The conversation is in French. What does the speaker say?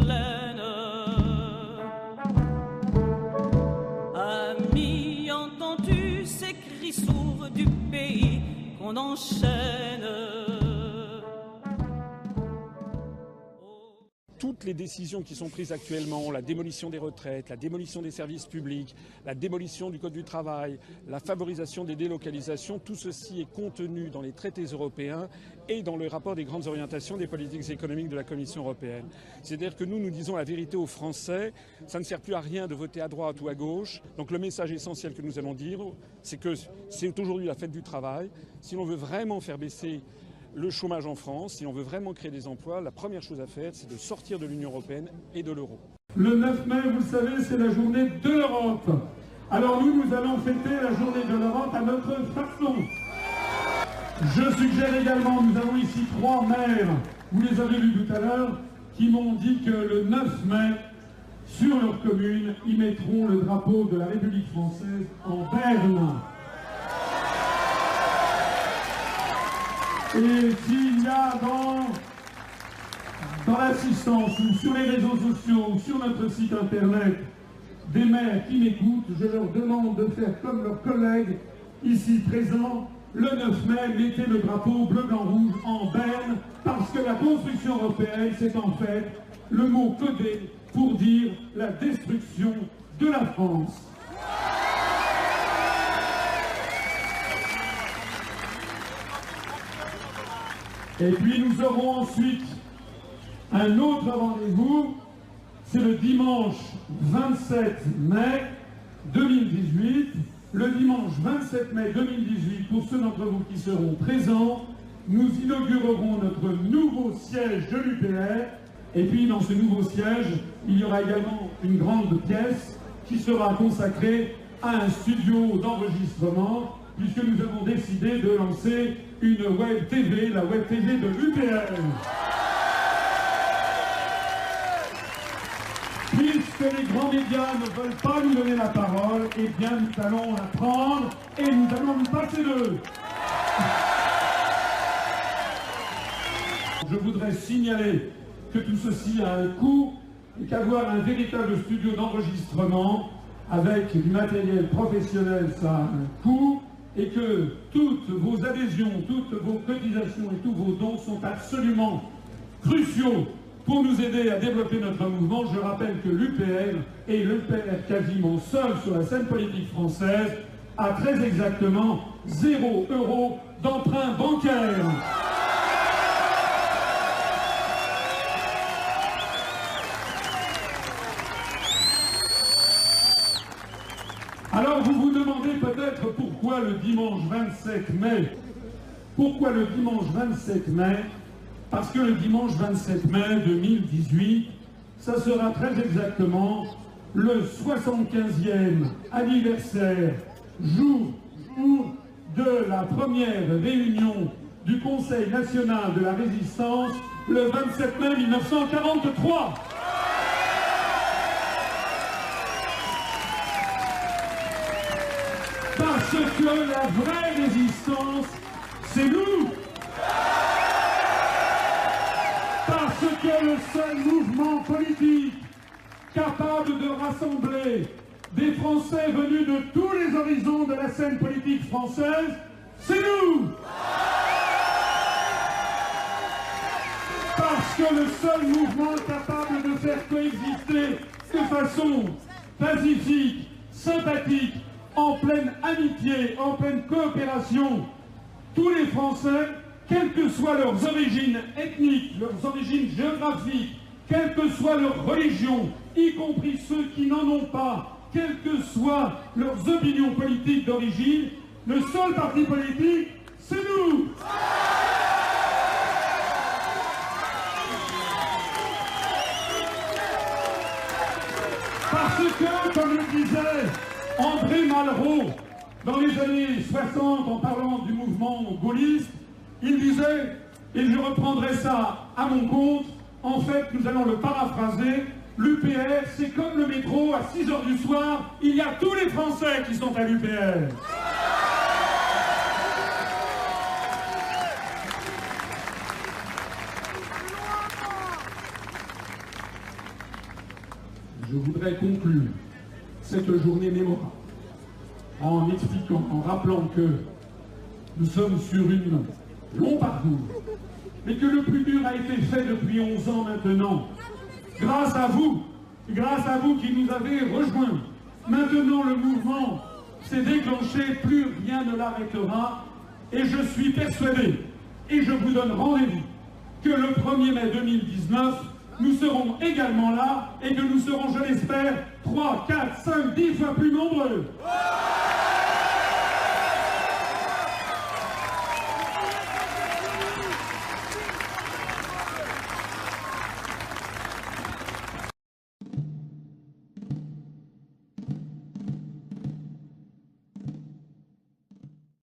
Verlaine. Amis, entends-tu ces cris sourds du pays qu'on enchaîne? Toutes les décisions qui sont prises actuellement, la démolition des retraites, la démolition des services publics, la démolition du Code du travail, la favorisation des délocalisations, tout ceci est contenu dans les traités européens et dans le rapport des grandes orientations des politiques économiques de la Commission européenne. C'est-à-dire que nous disons la vérité aux Français, ça ne sert plus à rien de voter à droite ou à gauche. Donc le message essentiel que nous allons dire, c'est que c'est aujourd'hui la fête du travail. Si l'on veut vraiment faire baisser le chômage en France, si on veut vraiment créer des emplois, la première chose à faire, c'est de sortir de l'Union européenne et de l'euro. Le 9 mai, vous le savez, c'est la journée de l'Europe. Alors nous allons fêter la journée de l'Europe à notre façon. Je suggère également, nous avons ici 3 maires, vous les avez vus tout à l'heure, qui m'ont dit que le 9 mai, sur leur commune, ils mettront le drapeau de la République française en berne. Et s'il y a dans l'assistance ou sur les réseaux sociaux ou sur notre site internet des maires qui m'écoutent, je leur demande de faire comme leurs collègues ici présents. Le 9 mai, mettez le drapeau bleu, blanc, rouge en berne, parce que la construction européenne, c'est en fait le mot codé pour dire la destruction de la France. Et puis nous aurons ensuite un autre rendez-vous, c'est le dimanche 27 mai 2018. Le dimanche 27 mai 2018, pour ceux d'entre vous qui seront présents, nous inaugurerons notre nouveau siège de l'UPR. Et puis dans ce nouveau siège, il y aura également une grande pièce qui sera consacrée à un studio d'enregistrement, puisque nous avons décidé de lancer une web TV, la web TV de l'UPR. Puisque les grands médias ne veulent pas nous donner la parole, eh bien nous allons la prendre et nous allons nous passer d'eux. Je voudrais signaler que tout ceci a un coût et qu'avoir un véritable studio d'enregistrement avec du matériel professionnel, ça a un coût, et que toutes vos adhésions, toutes vos cotisations et tous vos dons sont absolument cruciaux pour nous aider à développer notre mouvement. Je rappelle que l'UPR est l'UPR quasiment seul sur la scène politique française, à très exactement 0 € d'emprunt bancaire. Alors vous vous demandez peut-être pourquoi le dimanche 27 mai. Pourquoi le dimanche 27 mai? Parce que le dimanche 27 mai 2018, ça sera très exactement le 75e anniversaire, jour de la première réunion du Conseil national de la Résistance, le 27 mai 1943. Parce que la vraie résistance, c'est nous. Parce que le seul mouvement politique capable de rassembler des Français venus de tous les horizons de la scène politique française, c'est nous. Parce que le seul mouvement capable de faire coexister de façon pacifique, sympathique, en pleine amitié, en pleine coopération, tous les Français, quelles que soient leurs origines ethniques, leurs origines géographiques, quelle que soit leur religion, y compris ceux qui n'en ont pas, quelles que soient leurs opinions politiques d'origine, le seul parti politique, c'est nous. Parce que, comme le disait André Malraux, dans les années 60, en parlant du mouvement gaulliste, il disait, et je reprendrai ça à mon compte, en fait, nous allons le paraphraser, l'UPR, c'est comme le métro, à 6 h du soir, il y a tous les Français qui sont à l'UPR. voudrais conclure cette journée mémorable en expliquant, en rappelant que nous sommes sur une longue parcours, mais que le plus dur a été fait depuis 11 ans maintenant. Grâce à vous qui nous avez rejoints. Maintenant, le mouvement s'est déclenché, plus rien ne l'arrêtera. Et je suis persuadé, et je vous donne rendez-vous, que le 1er mai 2019, nous serons également là et que nous serons, je l'espère, 3, 4, 5, 10 fois plus nombreux.